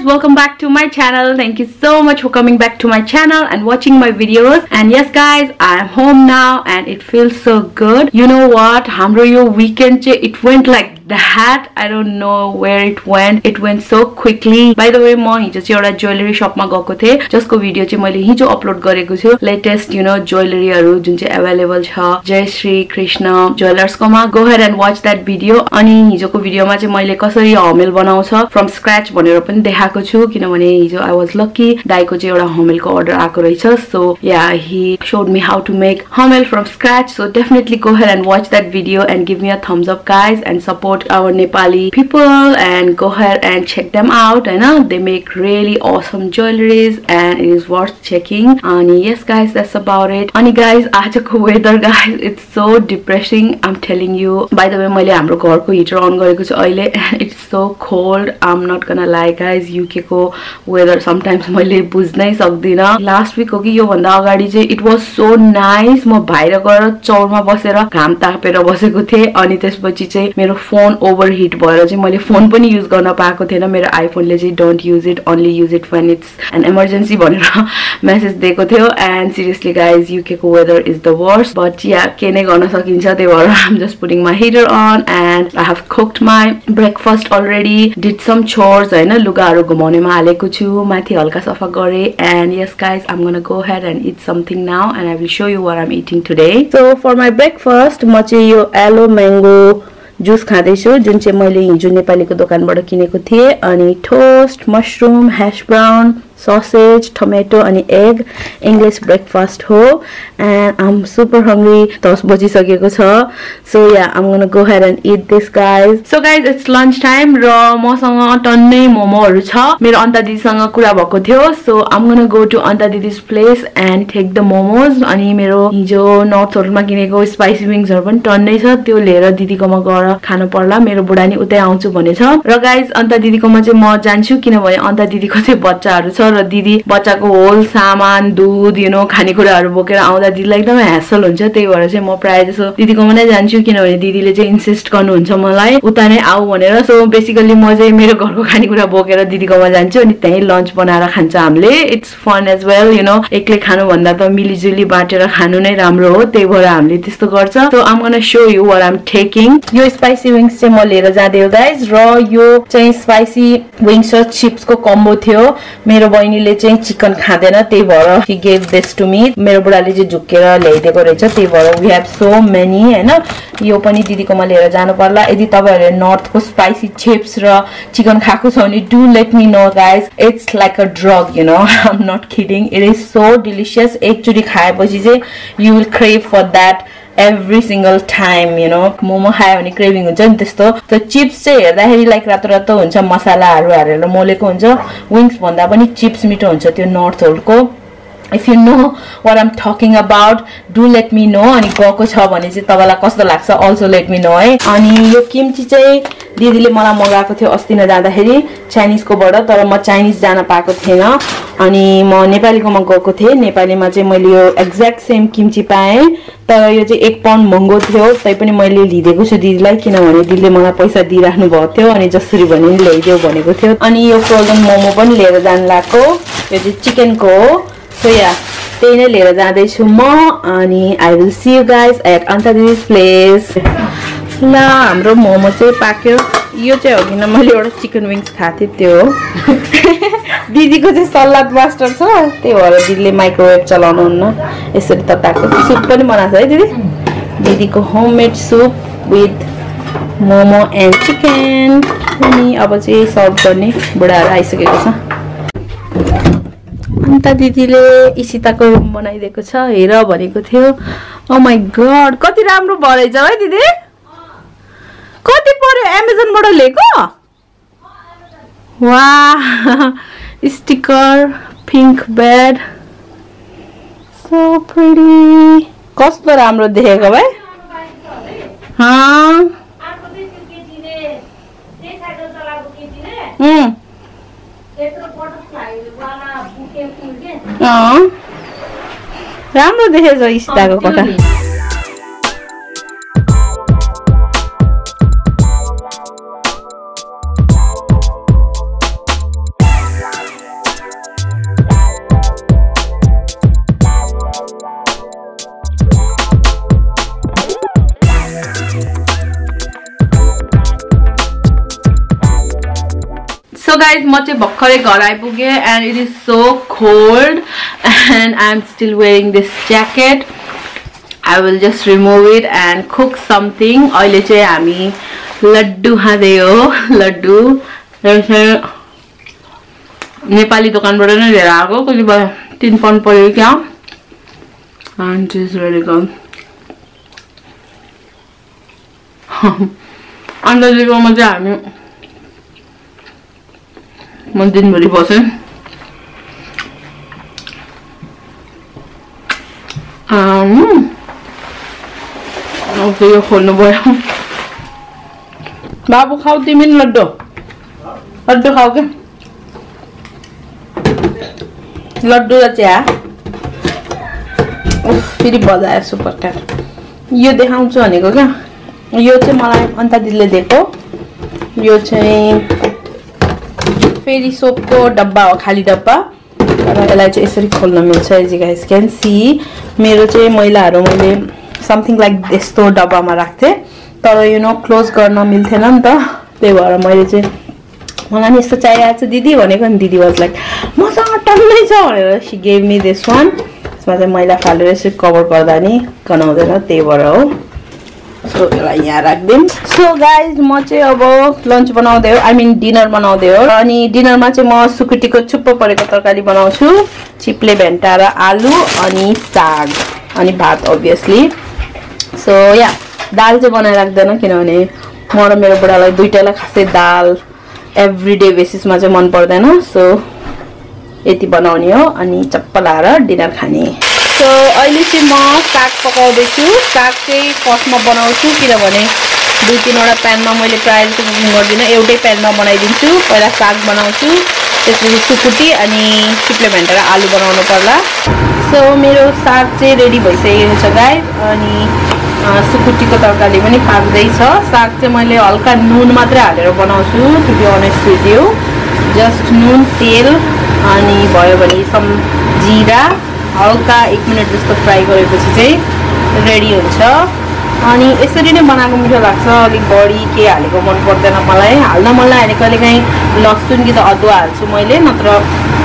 guys, welcome back to my channel. Thank you so much for coming back to my channel and watching my videos. And yes guys, I am home now and it feels so good. You know what, hamro yo weekend it went like that. I don't know where it went. It went so quickly. By the way, म हिजो चाहिँ एउटा jewellery शपमा गएको थिए जसको video चाहिँ मैले हिजो अपलोड गरेको छु. लेटेस्ट ज्वेलरीहरु जुन चाहिँ अवेलेबल छ जय श्री कृष्ण ज्वेलर्स कोमा. Go ahead and watch that video. अनि हिजोको भिडियोमा चाहिँ मैले कसरी हमेल बनाउँछ फ्रम स्क्रैच भनेर पनि देखाएको छु किनभने हिजो आई वाज लकी दाइको चाहिँ एउटा हमेलको अर्डर आएको रहेछ. So yeah Hee showed me how to make hamel from scratch. So definitely go ahead and watch that video and give me a thumbs up guys and support our Nepali people and go ahead and check them out. I know they make really awesome jewelries and it is worth checking. And yes guys, that's about it. And guys, आजको weather guys, it's so depressing. I'm telling you. By the way, मैले हाम्रो घरको heater on गरेको छु अहिले. It's so cold. I'm not gonna lie guys. UK को weather sometimes मैले बुझ्नै सक्दिन. Last week हो कि यो भन्दा अगाडि चाहिँ it was so nice. म बाहिर गएर चौरमा बसेर घाम तापेर बसेको थिए अनि त्यसपछि चाहिँ मेरो फोन ओभरहिट भएर चाहिँ मैले फोन पनि युज गर्न पाएको थिएन. मेरो आइफोनले चाहिँ don't use it, only use it when it's an emergency भनेर मेसेज दिएको थियो. एन्ड सिरियसली गाइज युके को weather is the worst. But या के नै गर्न सकिन्छ, त्यही भएर I'm just putting my heater on and I have cooked my breakfast already. Did some chores होइन, लुगाहरू घुमाउनेमा हालेको छु, माथि हल्का सफा गरेँ. And yes guys I'm gonna go head and eat something now and I will show you what I'm eating today. So for my breakfast म चाहिँ यो एलो म्याङ्गो जुस खाँदैछु जुन चाहिँ मैले हिजो नेपालीको दोकानबाट किनेको थिएँ. अनि toast, mushroom, hash brown, sausage, tomato अनि egg. English breakfast हो and I'm super hungry. 10 बजिसकेको छ. So yeah, I'm gonna go ahead and eat this guys. So guys, it's lunch time र मसँग टन्नै मोमोहरु छ. मेरो अन्ता दिदीसँग कुरा भएको थियो. So I'm gonna go to Anta दिदी's place and take the momos. अनि मेरो हिजो नर्थहोल्टमा किनेको स्पाइसी विंग्सहरु पनि टन्नै छ. त्यो लिएर दिदीकोमा गएर खानु पर्ला. मेरो बुढा नि उतै आउँछु भनेछ. र गाइस अन्ता दिदीकोमा चाहिँ म जान्छु किनभने अन्ता दिदीको चाहिँ बच्चाहरु छ र दिदी बच्चाको होल सामान दुध खानेकुराहरु बोकेर आउँदा दिदीलाई एकदमै ह्यासल हुन्छ. त्यही भएर चाहिँ म प्राय जसो दिदीकोमा नै जान्छु किनभने दिदीले चाहिँ इन्सिस्ट गर्नुहुन्छ मलाई उता नै आऊ भनेर. सो बेसिकली म चाहिँ मेरो घरको खानेकुरा बोकेर दिदीकोमा जान्छु अनि त्यही लन्च बनाएर खान्छ हामीले. इट्स फन एज वेल एक्लै खानु भन्दा त मिलिजुली बाटेर खानु नै राम्रो हो. त्यही भएर हामीले त्यस्तो गर्छ. So I'm gonna show you what I'm taking. यो स्पाइसी विंग्स चाहिँ म लिएर जाँदै हो गाइज. र यो चाहिँ स्पाइसी विंग्स र चिप्सको कम्बो थियो. मेरो बहिनीले चाहिँ चिकन खाँदैन त्यही भएर he gave this to me. मेरो बुढाले चाहिँ झुकेर ल्याइदिएको रहेछ त्यही भएर we have so many हैन. यो पनि दिदीकोमा लिएर जानु पर्ला. यदि तपाईहरुले नर्थको स्पाइसी चिप्स र चिकन खाएको छ भने do let me know guys. It's like a drug I'm not kidding. It is so delicious. एकचोटी खाएपछि चाहिँ you will crave for that every single time momo खायो भने क्रेभिङ हुन्छ नि त्यस्तो. त्यो चिप्स चाहिँ हेर्दाखेरि लाइक रातो रातो हुन्छ, मसालाहरु हालेर मोलेको हुन्छ. विंग्स भन्दा पनि चिप्स मिठो हुन्छ त्यो नर्थहोल्टको. If you know what I'm talking about, do let me know. अनि गएको छ भने चाहिँ तपाईलाई कस्तो लाग्छ also let me know है. अनि यो किम्ची चाहिँ दिदीले मलाई मगाएको थियो अस्ति न जाँदाखेरि चाइनिजकोबाट. तर म चाइनिज जान पाएको थिएन अनि म नेपालीकोमा गएको थिएँ. नेपालीमा चाहिँ मैले यो एक्ज्याक्ट सेम किम्ची पाएँ तर यो चाहिँ 1 पाउन्ड महँगो थियो. तैपनि मैले लिदिएको छु दिदीलाई किनभने दिदीले मलाई पैसा दिइराख्नु भएको थियो अनि जसरी भने नि ल्याइदेऊ भनेको थियो. अनि यो फ्रोजन मोमो पनि लिएर जान लाग्यो. यो चाहिँ चिकनको हो. So yeah, त्यही नै लिएर जाँदै छु म. अनि I will see you guys at Anta दिदी's place. ल हाम्रो मोमो चाहिँ पाक्यो. यो चाहिँ हो किन मैले एउटा चिकन विंग्स खाथे त्यो हो. दिदीको चाहिँ सलाद मास्टर छ त्यही भएर दिदीले माइक्रोवेभ चलाउनु हुन्न. यसरी तताएको सुप पनि बनाएको छ है दिदी. दिदीको homemade soup with momo and chicken. अनि अब चाहिँ सर्भ गर्ने बुढाहरु आइसकेको छ. अन्ता दिदीले इशिताको रुम बनाइदिएको छ हेर भनेको थियो. ओ माय गॉड कति राम्रो भएछ है दिदी. कति पर्यो अमेजनबाट ल्याएको. वाह sticker pink bed so pretty. कस्तो राम्रो देखेको भाइ. राम्रो देखेछ इशिताको कोठा. guys, म चाहिँ भर्खरै घर आइपुगे and it is so cold and I'm still wearing this jacket. I will just remove it and cook something. अहिले चाहिँ हामी लड्डु खाँदै हो. लड्डु नेपाली दोकानबाट नै लिएर आएको. कति भयो 3 पाउन्ड पर्यो क्या. And it is really good. अन्त चाहिँ हामी म दिनभरि बसेँ. यो खोल्नु भयो. बाबु खाऊ तिमी नि लड्डु. लड्डु खाऊ के? लड्डु र चिया. फेरि बजायो सुपर क्याट. यो देखाउँछु भनेको क्या. यो चाहिँ मलाई अन्त दिदीले दिएको. यो चाहिँ फेरि सोपको डब्बा हो, खाली डब्बा. तर यसलाई चाहिँ यसरी खोल्न मिल्छ. As you guys can see मेरो चाहिँ मैलाहरू मैले समथिङ लाइक यस्तो डब्बामा राख्थेँ. तर यु नो क्लोज गर्न मिल्थेन नि त. त्यही भएर मैले चाहिँ मलाई नि यस्तो चाहिएको छ दिदी भनेको नि. दिदी वाज लाइक मसँग टन्नै छ भनेर she gave me this one. यसमा चाहिँ मैला फालेर यसरी कभर गर्दा नि गनाउँदैन. त्यही भएर हो. सो यसलाई यहाँ राख्दिउँ. सो गाइज म चाहिँ अब लन्च बनाउँदै हो. आई मिन डिनर बनाउँदै हो. अनि डिनरमा चाहिँ म सुकुटीको छुप्पो परेको तरकारी बनाउँछु. चिप्ले भेन्टा र आलु अनि साग अनि भात अभियसली. सो या दाल चाहिँ बनाइ राख्दैन किनभने म र मेरो बुढालाई दुईटालाई खासै दाल एभ्रीडे बेसिसमा चाहिँ मन पर्दैन. सो यति बनाउने हो अनि चप्प लाएर डिनर खाने. सो अहिले चाहिँ म साग पकाउँदैछु. साग चाहिँ फर्स्टमा बनाउँछु किनभने 2-3वटा प्यानमा मैले प्रायः जस्तो कुकिङ गर्दिनँ. एउटै प्यानमा बनाइदिन्छु. पहिला साग बनाउँछु, त्यसपछि सुकुटी अनि चिप्ले भेन्टा र आलु बनाउनु पर्ला. सो मेरो साग चाहिँ रेडी भइसकेको छ गाइस. अनि सुकुटीको तरकारी पनि पाक्दैछ. साग चाहिँ मैले हल्का नुन मात्रै हालेर बनाउँछु. To be honest with you. Just नुन, तेल अनि भयो भने सम जिरा हल्का 1 मिनट जस्तो फ्राई गरेपछि चाहिँ रेडी हुन्छ. अनि यसरी नै बनाएको मिठो लाग्छ. अलिक बढी के हालेको मन पर्दैन मलाई. हाल्न मन लाग्यो भने कहिलेकाहीँ लसुन कि त अदुवा हाल्छु मैले. नत्र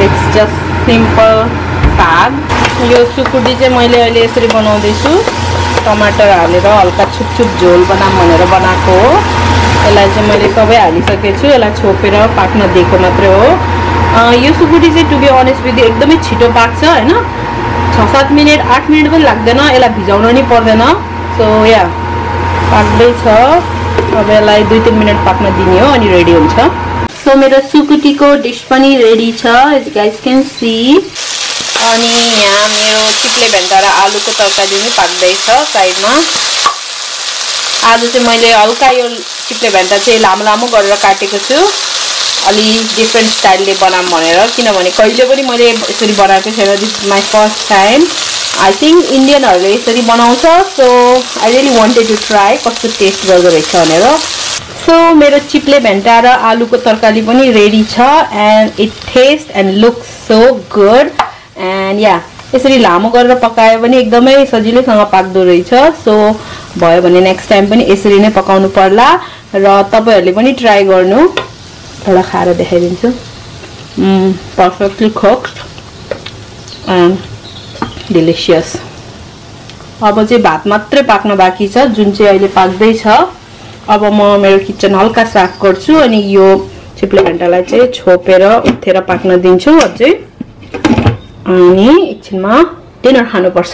इट्स जस्ट सिम्पल साग. यो सुकुटी चाहिँ मैले अहिले यसरी बनाउँदैछु. टमाटर हालेर हल्का छुप झोल बनाऊँ भनेर बनाएको हो. यसलाई चाहिँ मैले सबै हालिसकेको छु. यसलाई छोपेर पाक्न दिएको मात्रै हो. यो सुकुटी चाहिँ टु बी अनेस्ट विथ एकदमै छिटो पाक्छ हैन. 6-7 मिनट 8 मिनट पनि लाग्दैन. यसलाई भिजाउन नि पर्दैन. सो या पाक्दैछ. अब यसलाई 2-3 मिनट पाक्न दिने हो अनि रेडी हुन्छ. सो मेरो सुकुटीको डिस पनि रेडी छ as you guys can see. अनि यहाँ मेरो चिप्ले भेन्टा र आलुको तरकारी पनि पाक्दैछ साइडमा. आज चाहिँ मैले हल्का यो चिप्ले भेन्टा चाहिँ लामो लामो गरेर काटेको छु. अलि डिफ्रेन्ट स्टाइलले बनाऊँ भनेर. किनभने कहिले पनि मैले यसरी बनाएको छैन. This is my first time. I think इन्डियनहरूले यसरी बनाउँछ. So I really wanted to try कस्तो टेस्ट गर्दो रहेछ भनेर. सो मेरो चिप्ले भेन्टा र आलुको तरकारी पनि रेडी छ. And it taste and looks so good. And या यसरी लामो गरेर पकायो भने एकदमै सजिलैसँग पाक्दो रहेछ. सो भयो भने नेक्स्ट टाइम पनि यसरी नै पकाउनु पर्ला. र तपाईँहरूले पनि ट्राई गर्नु. थोड़ा खाएर देखाइदिन्छु. Perfectly cooked and delicious. अब चाहिँ भात मात्रै पाक्न बाँकी छ जुन चाहिँ अहिले पाक्दैछ. अब म मेरो किचन हल्का साफ गर्छु अनि यो चिप्ले भेन्टालाई चाहिँ छोपेर उठेर पाक्न दिन्छु अझै. अनि एकछिनमा डिनर खानुपर्छ.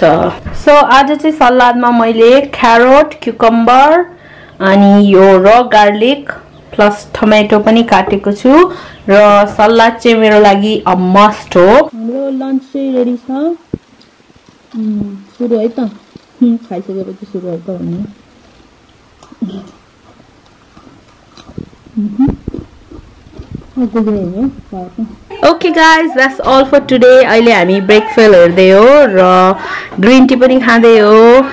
सो आज चाहिँ सलादमा मैले क्यारोट, क्युकम्बर अनि यो र गार्लिक प्लस टमेटो पनि काटेको छु. र सलाद चाहिँ मेरो लागि अ मस्ट हो. हाम्रो लन्च चाहिँ रेडी छ. सुरु है त. खाइसकेपछि सुरु है त भन्ने. Okay guys, that's all for today. अहिले हामी ब्रेकफास्ट हेर्दै हो र ग्रीन टी पनि खाँदै हो.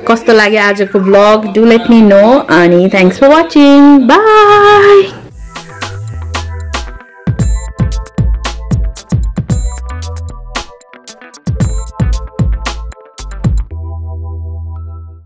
कस्तो लाग्यो आजको blog? Do let me know. अनि थ्याङ्क्स फर वाचिङ. बाई.